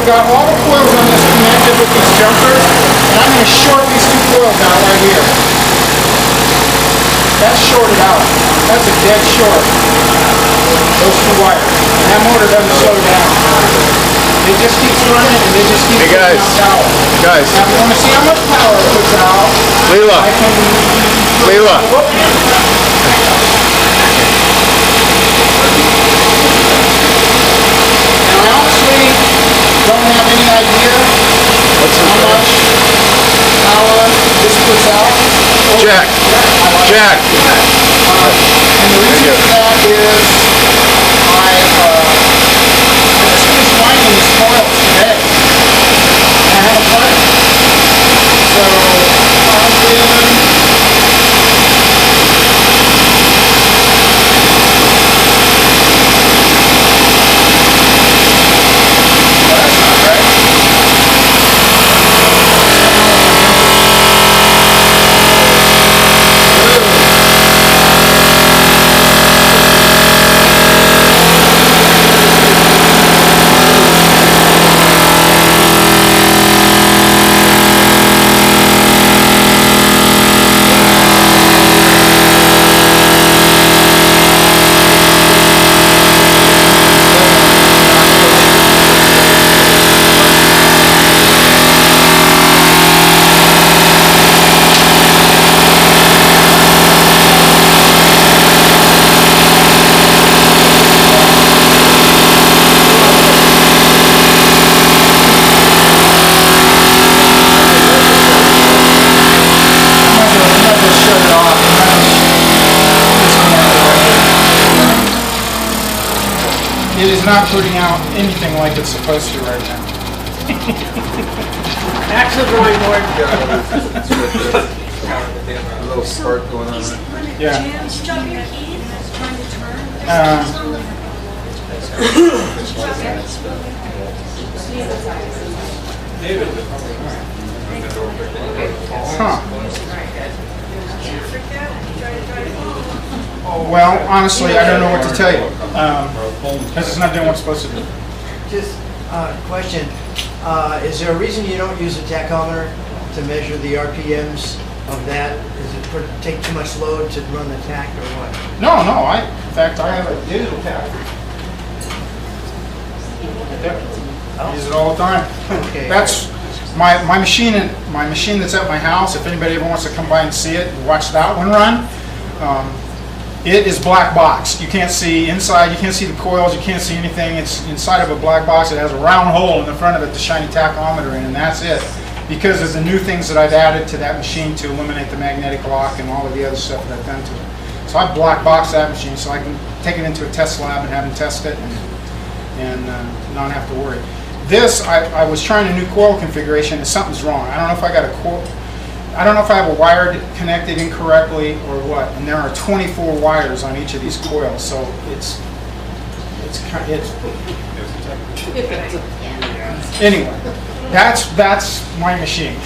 I've got all the coils on this connected with these jumpers, and I'm going to short these two coils out right here. That's shorted out. That's a dead short. Those two wires. And that motor doesn't slow down. It just keeps running and it just keeps putting out power. Guys. Now if you want to see how much power it puts out, Leela. I can... Leela. Now I honestly don't have any idea how much power this puts out. Jack. Jack. And the reason for that is I just finished winding these coils today. And I have a part. So that's not right. It is not putting out anything like it's supposed to right now. Actually, going north. A little spark going on. Yeah. Huh. Well, honestly, I don't know what to tell you. Because it's not doing what it's supposed to do. Just a question. Is there a reason you don't use a tachometer to measure the RPMs of that? Does it take too much load to run the tach or what? No. In fact, I have a digital tach. I use it all the time. Okay. That's my machine that's at my house. If anybody ever wants to come by and see it and watch that one run, it is black box. You can't see inside. You can't see the coils. You can't see anything. It's inside of a black box. It has a round hole in the front of it, the shiny tachometer in, and that's it. Because of the new things that I've added to that machine to eliminate the magnetic lock and all of the other stuff that I've done to it. So I black box that machine so I can take it into a test lab and have them test it and not have to worry. This, I was trying a new coil configuration and something's wrong. I don't know if I got a coil. I don't know if I have a wire connected incorrectly or what. And there are 24 wires on each of these coils, so it's anyway. That's my machine.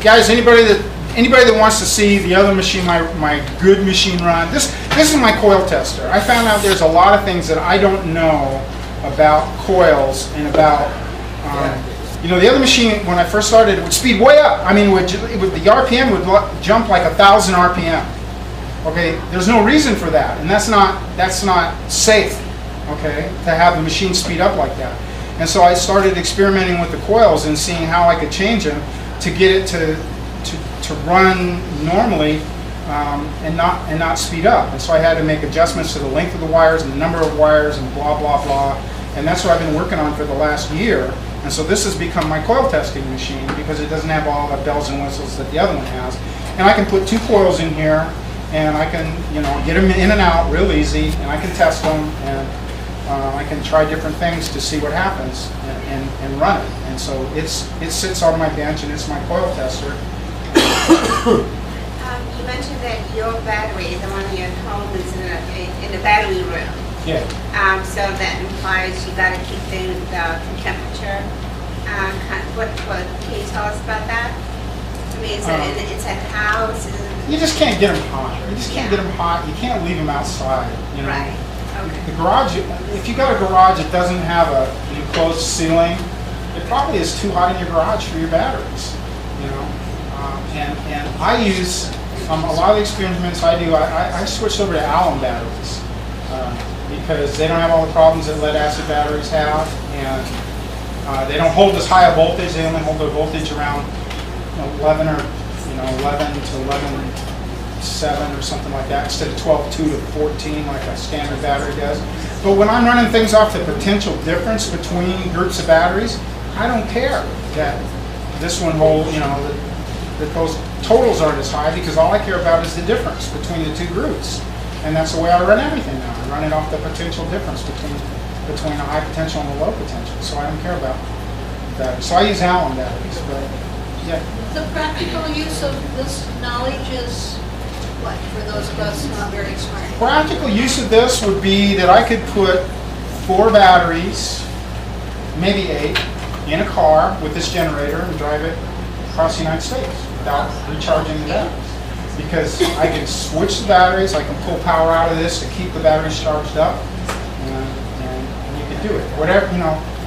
Guys, anybody that wants to see the other machine, my good machine run, this is my coil tester. I found out there's a lot of things that I don't know about coils and about, the other machine, when I first started, it would speed way up. I mean, the RPM would jump like 1,000 RPM. Okay, there's no reason for that, and that's not safe, okay, to have the machine speed up like that. And so I started experimenting with the coils and seeing how I could change them to get it to run normally and not speed up. And so I had to make adjustments to the length of the wires and the number of wires and blah blah blah. And that's what I've been working on for the last year. And so this has become my coil testing machine because it doesn't have all the bells and whistles that the other one has. And I can put two coils in here, and I can get them in and out real easy, and I can test them, and I can try different things to see what happens and run it. And so it sits on my bench, and it's my coil tester. You mentioned that your battery, the one in your home, is in the battery room. Yeah. So that implies you got to keep the temperature. What can you tell us about that? I mean, is it inside the house? you just can't get them hot. You just can't get them hot. You can't leave them outside. You know? Right, okay. The garage, if you got a garage that doesn't have an enclosed ceiling, it probably is too hot in your garage for your batteries. You know, and I use a lot of the experiments I do. I switched over to alum batteries because they don't have all the problems that lead acid batteries have, and they don't hold as high a voltage. They only hold their voltage around 11 or 11 to 11.7 or something like that, instead of 12.2 to 14 like a standard battery does. But when I'm running things off the potential difference between groups of batteries, I don't care that this one holds, that those totals aren't as high, because all I care about is the difference between the two groups. And that's the way I run everything now. I run it off the potential difference between a high potential and a low potential. So I don't care about that. So I use alum batteries, but yeah. The practical use of this knowledge is what, for those of us not very smart? Practical use of this would be that I could put 4 batteries, maybe 8, in a car with this generator and drive it across the United States without recharging the batteries. Because I can switch the batteries, I can pull power out of this to keep the batteries charged up, and you can do it. Whatever,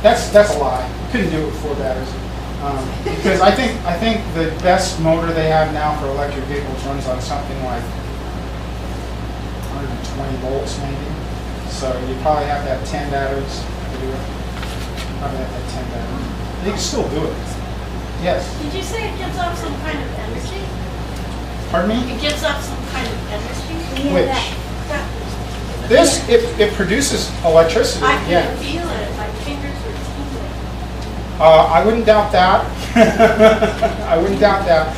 that's a lie. You couldn't do it with 4 batteries. Because I think the best motor they have now for electric vehicles runs on something like 120 volts maybe. So you probably have to have 10 batteries to do it. Probably have to have 10 batteries. You can still do it. Yes. Did you say it gives off some kind of energy? Pardon me? It gives off some kind of energy? Which? This, it produces electricity. I can Yeah. feel it. My fingers are tingling. I wouldn't doubt that. I wouldn't doubt that.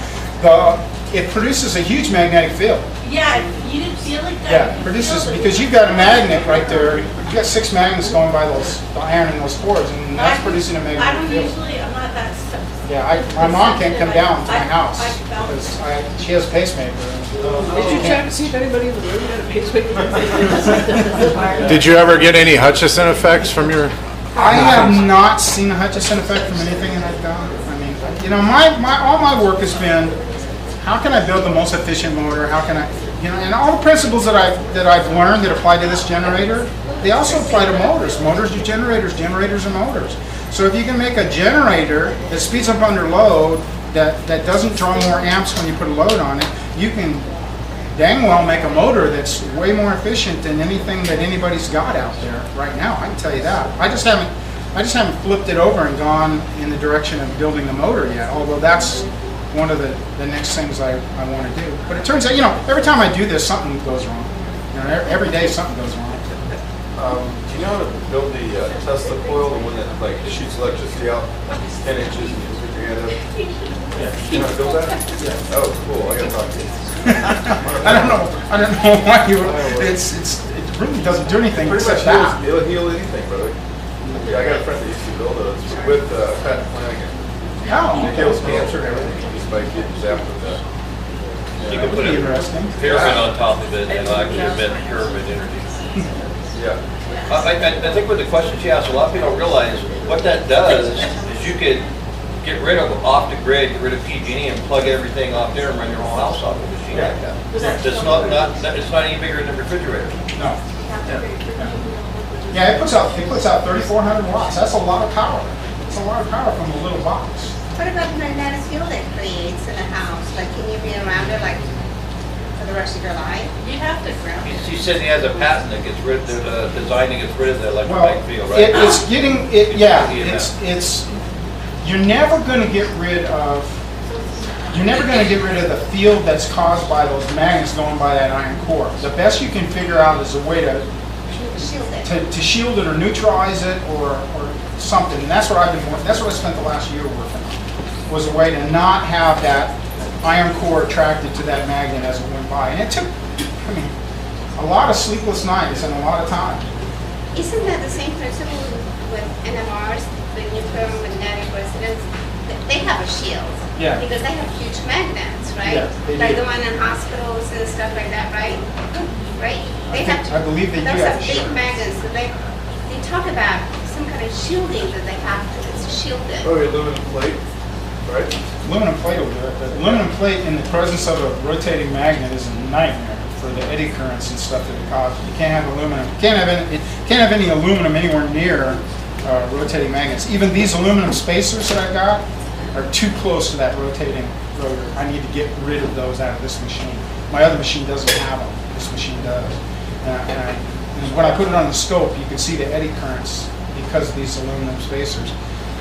It produces a huge magnetic field. Yeah, you didn't feel like that? Yeah, You it produces, feel it. because you've got a magnet right there. You've got 6 magnets going by the iron in those cores, and that's producing a I'm magnetic field. usually, I'm not that sensitive. Yeah, my mom can't come down to my house I found because she has a pacemaker. Did you check to see if anybody in the room had a pacemaker? Did you ever get any Hutchison effects from your? I have not seen a Hutchison effect from anything that I've done. I mean, all my work has been, how can I build the most efficient motor? How can I, and all the principles that I've learned that apply to this generator, they also apply to motors. Motors are generators, generators are motors. So if you can make a generator that speeds up under load, that doesn't draw more amps when you put a load on it, you can dang well make a motor that's way more efficient than anything that anybody's got out there right now. I can tell you that. I just haven't flipped it over and gone in the direction of building the motor yet. Although that's one of the next things I want to do. But it turns out, every time I do this, something goes wrong. Every day something goes wrong. Do you know how to build the Tesla coil, the one that shoots electricity out 10 inches and you put your hand up? Yeah. You know how to build that? Yeah. Oh, cool. I gotta talk to you. I don't know why you. It really doesn't do anything Pretty except much that. it'll heal anything, brother. Yeah, I got a friend that used to build those with Pat Flanagan. Oh, It kills cancer and everything just by getting zapped with that. You can put Pretty a interesting. pyramid on top of it and it'll actually emit pyramid energy. Yeah. I think with the question she asked, a lot of people don't realize what that does is you could get rid of off the grid, get rid of PG&E and plug everything off there and run your whole house off a machine like that. It's not any bigger than a refrigerator. No. Yeah, it puts out 3,400 watts. That's a lot of power. It's a lot of power from a little box. What about the magnetic field it creates in a house? Like, can you be around it like for the rest of your life? You have to ground it. She said he has a patent that gets rid of the design that gets rid of the electromagnetic field, right? It's getting it. Yeah, it's. You're never going to get rid of. You're never going to get rid of the field that's caused by those magnets going by that iron core. The best you can figure out is a way to shield it or neutralize it or something. And that's what I've been working. That's what I spent the last year working on. Was a way to not have that iron core attracted to that magnet as it went by. And it took, a lot of sleepless nights and a lot of time. Isn't that the same principle with NMRs, the nuclear magnetic resonance? They have a shield. Yeah. Because they have huge magnets, right? Yeah, they like do. the one in hospitals and stuff like that, right? Right? I believe they do those have are a big shield. magnets. So they talk about some kind of shielding that they have. It's shielded. Oh, the aluminum plate? right? Aluminum plate will do it, but aluminum plate in the presence of a rotating magnet is a nightmare for the eddy currents and stuff that it causes. You can't have aluminum. You can't have any aluminum anywhere near rotating magnets. Even these aluminum spacers that I got are too close to that rotating rotor. I need to get rid of those out of this machine. My other machine doesn't have them. This machine does. And when I put it on the scope, you can see the eddy currents because of these aluminum spacers.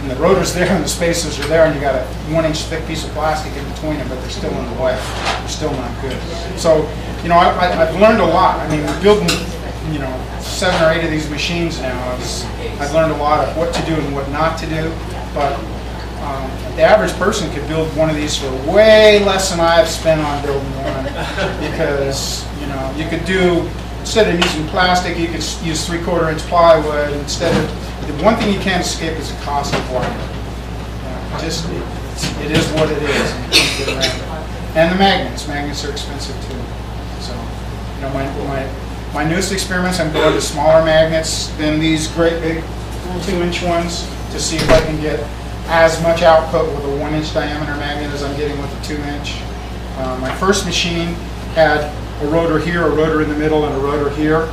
And the rotor's there and the spacers are there, and you got a 1-inch thick piece of plastic in between them, but they're still in the way. They're still not good. So, you know, I've learned a lot. I mean, building, you know, 7 or 8 of these machines now, I've learned a lot of what to do and what not to do. But the average person could build one of these for way less than I've spent on building one, because, you know, you could do, instead of using plastic, you could use 3/4 inch plywood. Instead of, the one thing you can't escape is the cost of wire. Just, it is what it is. And you can't get around it. And the magnets. Magnets are expensive too. So, you know, my newest experiments, I'm going to smaller magnets than these great big 2-inch ones to see if I can get as much output with a 1-inch diameter magnet as I'm getting with a 2-inch. My first machine had a rotor here, a rotor in the middle, and a rotor here.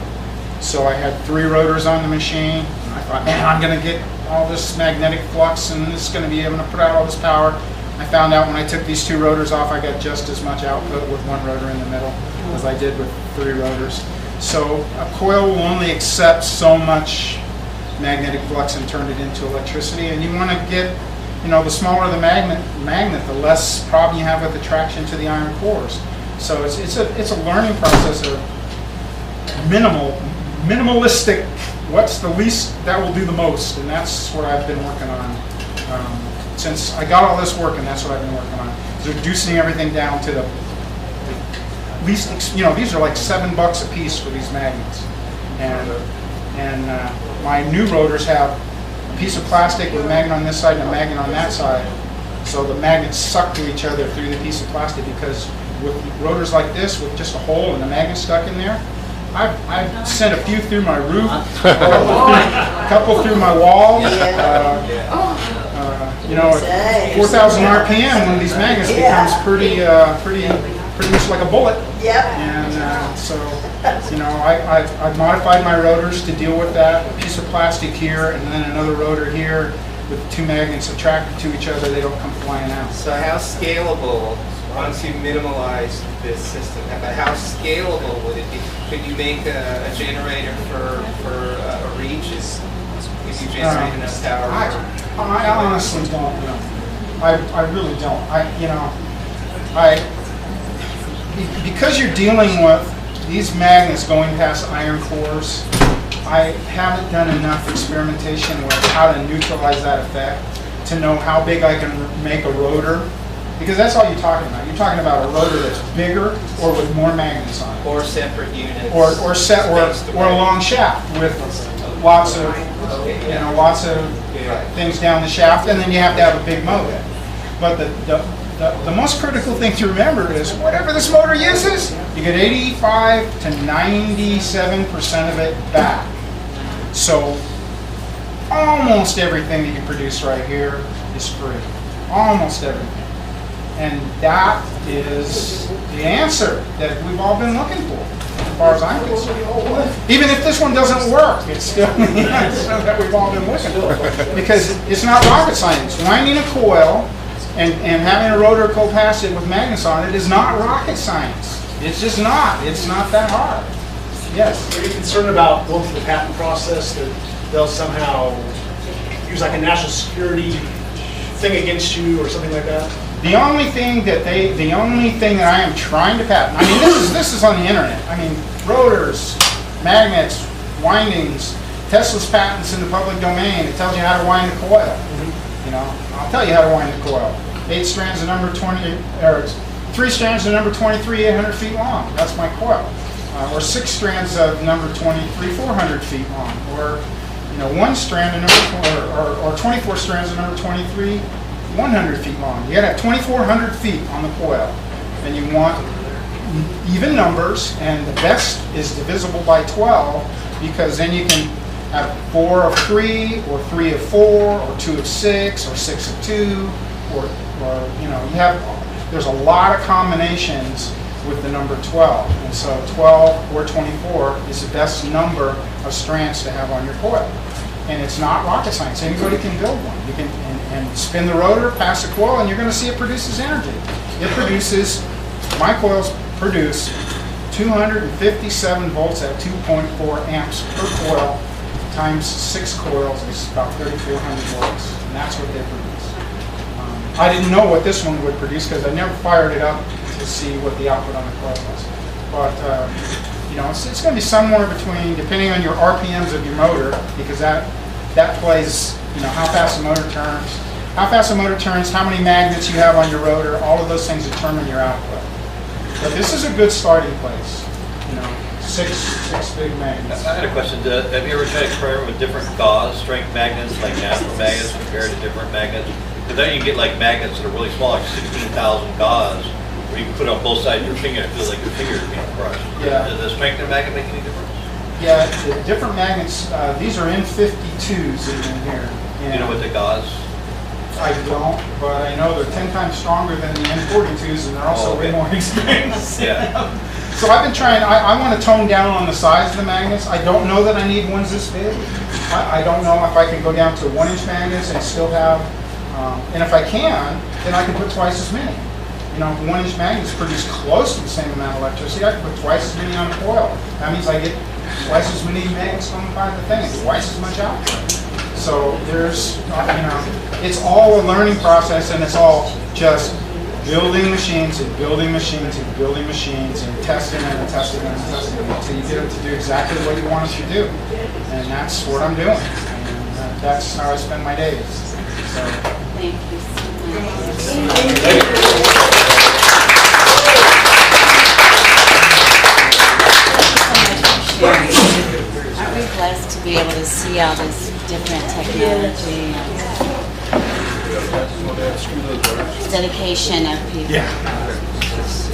So I had 3 rotors on the machine. And I thought, man, I'm going to get all this magnetic flux and this is going to be able to put out all this power. I found out when I took these 2 rotors off, I got just as much output with 1 rotor in the middle as I did with 3 rotors. So a coil will only accept so much magnetic flux and turn it into electricity. And you want to get, you know, the smaller the magnet, the less problem you have with attraction to the iron cores. So it's a learning process of minimalistic. What's the least that will do the most, and that's what I've been working on since I got all this working. That's what I've been working on, is reducing everything down to the least. You know, these are like $7 a piece for these magnets, and my new rotors have a piece of plastic with a magnet on this side and a magnet on that side, so the magnets suck to each other through the piece of plastic. Because with rotors like this, with just a hole and a magnet stuck in there, I've sent a few through my roof, a couple through my wall. You know, at 4,000 RPM, one of these magnets becomes pretty much like a bullet. Yep. And so, you know, I've modified my rotors to deal with that. A piece of plastic here, and then another rotor here, with 2 magnets attracted to each other. They don't come flying out. So how scalable, once you minimalize this system, how scalable would it be? Could you make a generator for a reach? Could you generate enough power? I honestly don't know. I really don't. Because you're dealing with these magnets going past iron cores, I haven't done enough experimentation with how to neutralize that effect to know how big I can make a rotor. Because that's all you're talking about. You're talking about a rotor that's bigger or with more magnets on it. Or separate units. Or a long shaft with lots of things down the shaft, and then you have to have a big motor. But the most critical thing to remember is whatever this motor uses, you get 85 to 97% of it back. So almost everything that you produce right here is free. Almost everything. And that is the answer that we've all been looking for, as far as I'm concerned. Even if this one doesn't work, it's still the answer that we've all been looking for. Because it's not rocket science. Winding a coil and having a rotor go past it with magnets on it is not rocket science. It's just not. It's not that hard. Yes? Are you concerned about going through the patent process that they'll somehow use like a national security thing against you or something like that? The only thing that I am trying to patent, I mean, this is on the internet. I mean, rotors, magnets, windings, Tesla's patents in the public domain. It tells you how to wind a coil. You know, I'll tell you how to wind a coil. 8 strands of number 20, or 3 strands of number 23, 800 feet long. That's my coil. Or 6 strands of number 23, 400 feet long. Or, you know, 1 strand of number, or 24 strands of number 23. 100 feet long. You gotta have 2,400 feet on the coil, and you want even numbers, and the best is divisible by 12, because then you can have 4 of 3, or 3 of 4, or 2 of 6, or 6 of 2, or or, you know, there's a lot of combinations with the number 12. And so 12 or 24 is the best number of strands to have on your coil. And it's not rocket science. Anybody can build one. You can and spin the rotor, pass the coil, and you're going to see it produces energy. It produces, my coils produce 257 volts at 2.4 amps per coil times 6 coils is about 3,400 volts. And that's what they produce. I didn't know what this one would produce because I never fired it up to see what the output on the coil was. But you know, it's going to be somewhere between, depending on your RPMs of your motor, because that plays, you know, how fast the motor turns, how many magnets you have on your rotor. All of those things determine your output. But this is a good starting place. You know, six big magnets. I had a question. Have you ever tried to experiment with different gauze strength magnets, like natural magnets compared to different magnets? But then you get like magnets that are really small, like 16,000 gauze, where you can put on both sides of your finger and it feels like your finger is being crushed. Yeah. Does the strength of the magnet make any difference? Yeah, the different magnets, these are N52s that are in here. Do you know what the gauze? I don't, but I know they're 10 times stronger than the N42s, and they're also way more expensive. Yeah. So I've been trying, I want to tone down on the size of the magnets. I don't know that I need ones this big. I don't know if I can go down to 1-inch magnets and still have, and if I can, then I can put twice as many. You know, if 1-inch magnets produce close to the same amount of electricity, I can put twice as many on the coil. That means I get twice as many magnets coming by the thing, and twice as much output. So there's, you know, it's all a learning process, and it's all just building machines and building machines and building machines and testing them and testing them and testing them until you get them to do exactly what you want them to do. And that's what I'm doing. And that's how I spend my days. So. Thank you so much. Aren't we blessed to be able to see all this different technology and dedication of people? Yeah.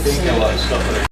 A lot of stuff.